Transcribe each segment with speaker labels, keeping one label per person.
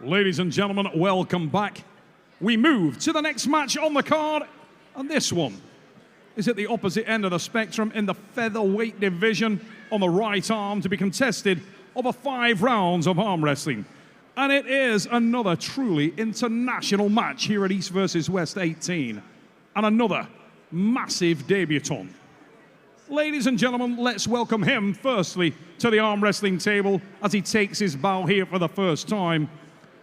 Speaker 1: Ladies and gentlemen, welcome back. We move to the next match on the card, and this one is at the opposite end of the spectrum in the featherweight division on the right arm to be contested over 5 rounds of arm wrestling. And it is another truly international match here at East vs. West 18, and another massive debutant. Ladies and gentlemen, let's welcome him firstly to the arm wrestling table as he takes his bow here for the first time.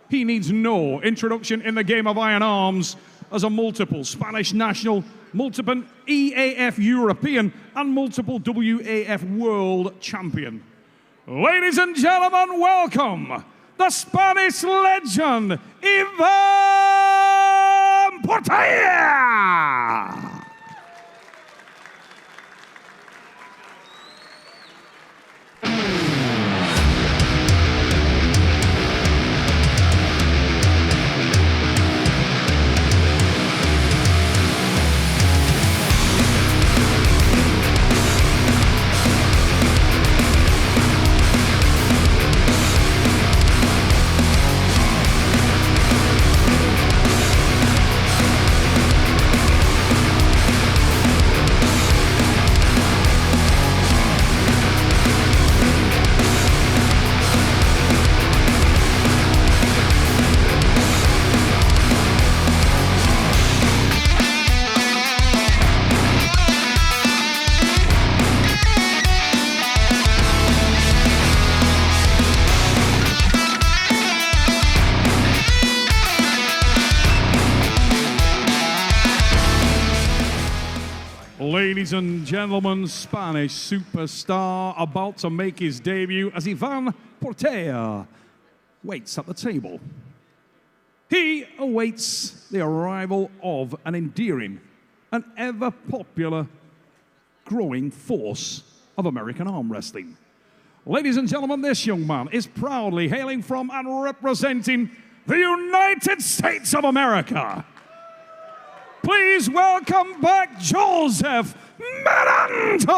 Speaker 1: He needs no introduction in the game of iron arms as a multiple Spanish national, multiple EAF European, and multiple WAF World Champion. Ladies and gentlemen, welcome the Spanish legend, Levan Portela! Ladies and gentlemen, Spanish superstar about to make his debut as Levan Portela waits at the table. He awaits the arrival of an endearing and ever-popular growing force of American arm wrestling. Ladies and gentlemen, this young man is proudly hailing from and representing the United States of America. Please welcome back Joseph Meranto!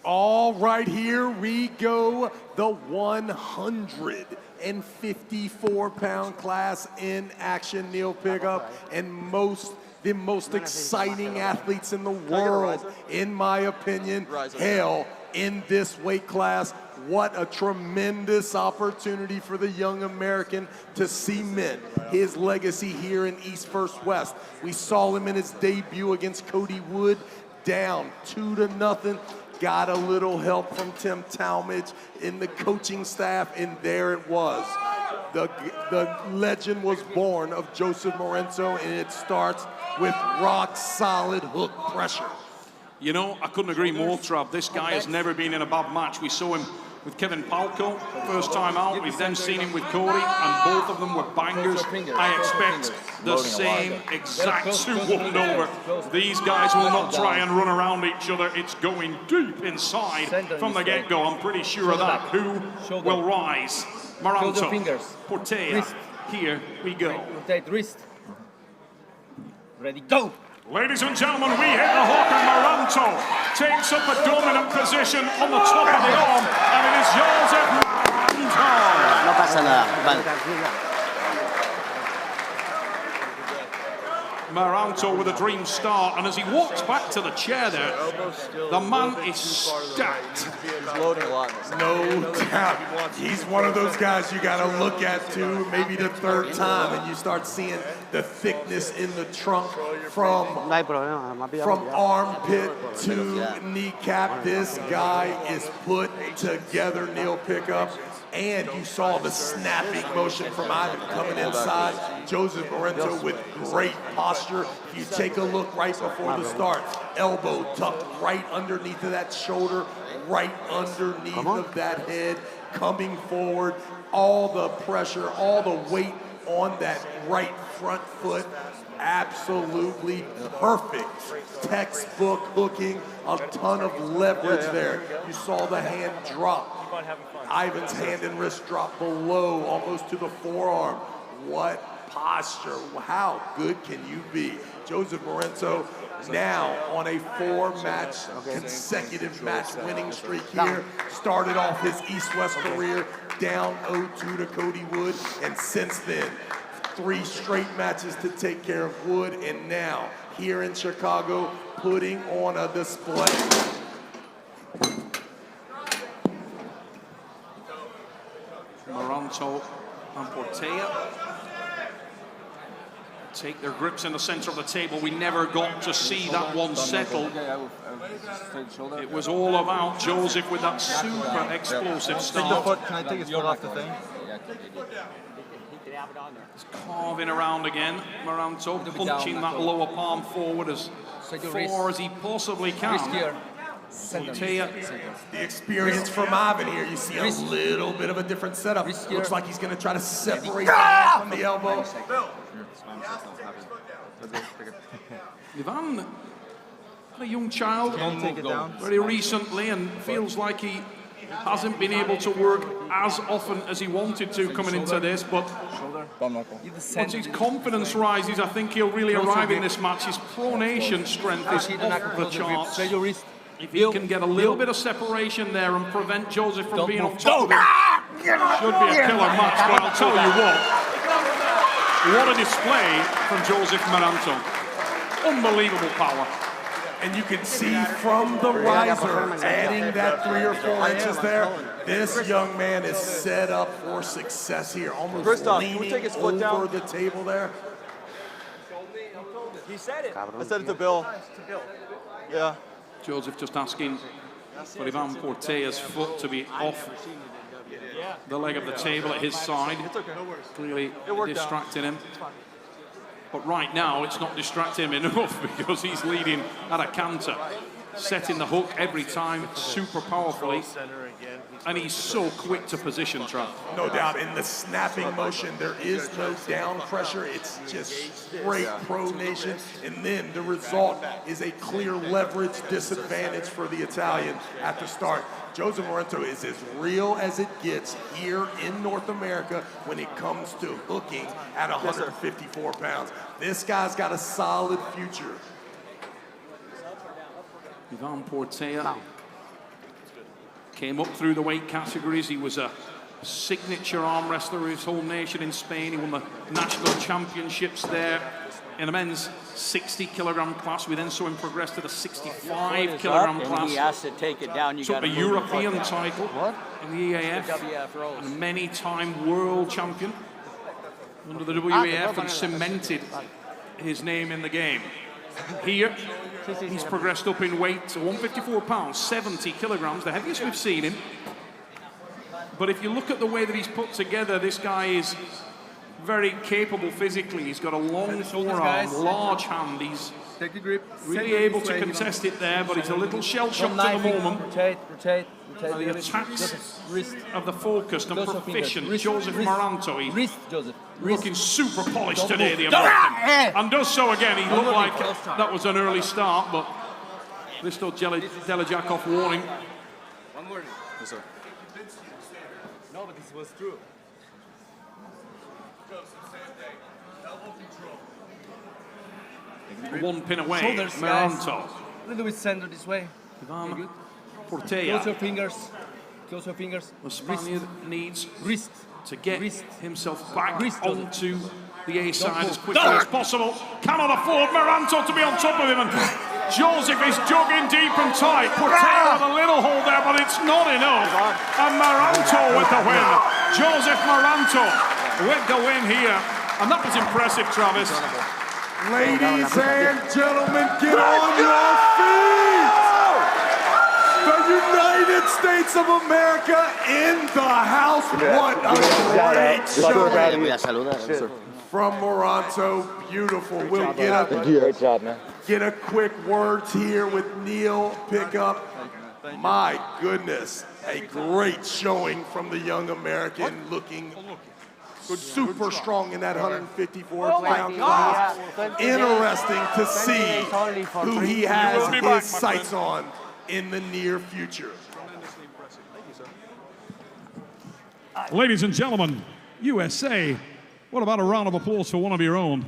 Speaker 2: All right, here we go. The 154-pound class in action. Neil Pickup and the most exciting athletes in the world, in my opinion, hail in this weight class. What a tremendous opportunity for the young American to cement his legacy here in East vs. West. We saw him in his debut against Cody Wood, down 2-0. Got a little help from Tim Talmadge in the coaching staff, and there it was. The legend was born of Joseph Meranto, and it starts with rock-solid hook pressure.
Speaker 1: You know, I couldn't agree more, Trav. This guy has never been in a bad match. We saw him with Kevin Palco, first time out. We've then seen him with Cody, and both of them were bangers. I expect the same exact 2-1 over. These guys will not try and run around each other. It's going deep inside from the get-go. I'm pretty sure of that. Who will rise? Meranto, Portela. Here we go.
Speaker 3: Rotate wrist. Ready, go!
Speaker 1: Ladies and gentlemen, we hit the hook, and Meranto takes up a dominant position on the top of the arm, and it is Joseph Meranto.
Speaker 4: No pasa nada, vale.
Speaker 1: Meranto with a dream start, and as he walks back to the chair there, the man is stacked.
Speaker 4: He's loading a lot.
Speaker 2: No doubt. He's one of those guys you got to look at too, maybe the third time, and you start seeing the thickness in the trunk from armpit to kneecap. This guy is put together, Neil Pickup. And you saw the snapping motion from Ivan coming inside. Joseph Meranto with great posture. If you take a look right before the start, elbow tucked right underneath of that shoulder, right underneath of that head, coming forward. All the pressure, all the weight on that right front foot. Absolutely perfect. Textbook hooking, a ton of leverage there. You saw the hand drop. Ivan's hand and wrist drop below, almost to the forearm. What posture. How good can you be? Joseph Meranto now on a 4-match consecutive match winning streak here. Started off his East-West career down 0-2 to Cody Wood, and since then, 3 straight matches to take care of Wood, and now here in Chicago, putting on a display.
Speaker 1: Meranto and Portela take their grips in the center of the table. We never got to see that one settle. It was all about Joseph with that super explosive start.
Speaker 4: Can I take his foot off the thing?
Speaker 1: He's carving around again. Meranto punching that lower palm forward as far as he possibly can.
Speaker 2: The experience from Ivan here, you see a little bit of a different setup. Looks like he's going to try to separate the hand from the elbow.
Speaker 1: Levan, a young child, very recently, and feels like he hasn't been able to work as often as he wanted to coming into this, but once his confidence rises, I think he'll really arrive in this match. His pronation strength is off the charts. If he can get a little bit of separation there and prevent Joseph from being on top of him, should be a killer match. But I'll tell you what a display from Joseph Meranto. Unbelievable power.
Speaker 2: And you can see from the riser, adding that 3 or 4 inches there, this young man is set up for success here. Almost leaning over the table there.
Speaker 4: He said it. I said it to Bill. Yeah.
Speaker 1: Joseph just asking for Ivan Portela's foot to be off the leg of the table at his side. Clearly distracting him. But right now, it's not distracting him enough because he's leading at a canter, setting the hook every time super powerfully. And he's so quick to position, Trav.
Speaker 2: No doubt, in the snapping motion, there is no down pressure. It's just straight pronation. And then the result is a clear leverage disadvantage for the Italian at the start. Joseph Meranto is as real as it gets here in North America when it comes to hooking at 154 pounds. This guy's got a solid future.
Speaker 1: Ivan Portela came up through the weight categories. He was a signature arm wrestler of his whole nation in Spain. He won the national championships there in the men's 60-kilogram class. We then saw him progress to the 65-kilogram class.
Speaker 3: He has to take it down.
Speaker 1: Took the European title in the EAF. And many-time world champion under the WAF and cemented his name in the game. Here, he's progressed up in weight to 154 pounds, 70 kilograms, the heaviest we've seen him. But if you look at the way that he's put together, this guy is very capable physically. He's got a long forearm, large hand. He's really able to contest it there, but he's a little shell-shocked at the moment.
Speaker 3: Rotate.
Speaker 1: The attacks of the focused and proficient Joseph Meranto. He's looking super polished today, the American. And does so again. He looked like that was an early start, but this still Delajakov warning.
Speaker 4: One word. Yes, sir. No, but this was true.
Speaker 1: One pin away, Meranto.
Speaker 3: A little bit center this way.
Speaker 1: Ivan
Speaker 3: Close
Speaker 1: Portela.
Speaker 3: your fingers. Close your fingers.
Speaker 1: The Spaniard needs
Speaker 3: Wrist.
Speaker 1: to get himself back onto the A side as quickly as possible. Cannot afford Meranto to be on top of him. And Joseph is dug in deep and tight. Portela with a little hold there, but it's not enough. And Meranto with the win. Joseph Meranto with the win here. And that was impressive, Travis.
Speaker 2: Ladies and gentlemen, get on your feet! The United States of America in the house. What a great showing from Meranto. Beautiful. We'll get a quick words here with Neil Pickup. My goodness, a great showing from the young American, looking super strong in that 154-pound class. Interesting to see who he has his sights on in the near future.
Speaker 1: Ladies and gentlemen, USA, what about a round of applause for one of your own?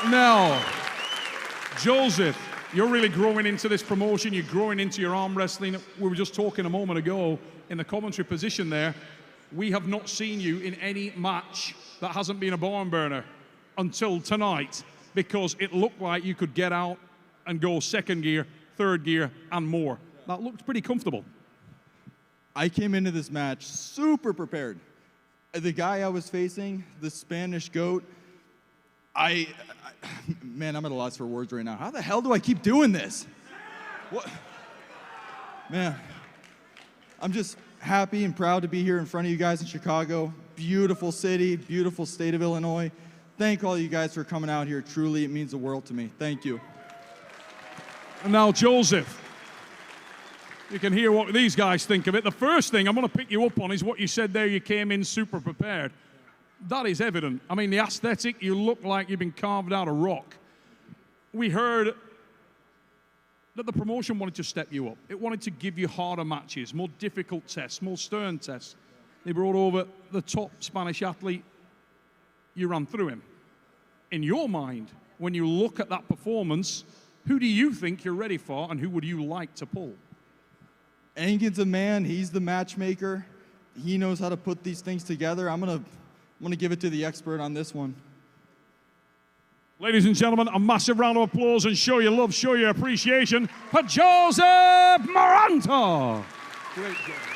Speaker 1: Now, Joseph, you're really growing into this promotion. You're growing into your arm wrestling. We were just talking a moment ago in the commentary position there. We have not seen you in any match that hasn't been a barn burner until tonight, because it looked like you could get out and go second gear, third gear, and more. That looked pretty comfortable.
Speaker 5: I came into this match super prepared. The guy I was facing, the Spanish goat, man, I'm at a loss for words right now. How the hell do I keep doing this? What? Man, I'm just happy and proud to be here in front of you guys in Chicago. Beautiful city, beautiful state of Illinois. Thank all you guys for coming out here. Truly, it means the world to me. Thank you.
Speaker 1: And now, Joseph, you can hear what these guys think of it. The first thing I'm going to pick you up on is what you said there. You came in super prepared. That is evident. I mean, the aesthetic, you look like you've been carved out of rock. We heard that the promotion wanted to step you up. It wanted to give you harder matches, more difficult tests, more stern tests. They brought over the top Spanish athlete. You ran through him. In your mind, when you look at that performance, who do you think you're ready for, and who would you like to pull?
Speaker 5: Engin's a man. He's the matchmaker. He knows how to put these things together. I'm gonna give it to the expert on this one.
Speaker 1: Ladies and gentlemen, a massive round of applause and show your love, show your appreciation for Joseph Meranto. Great job.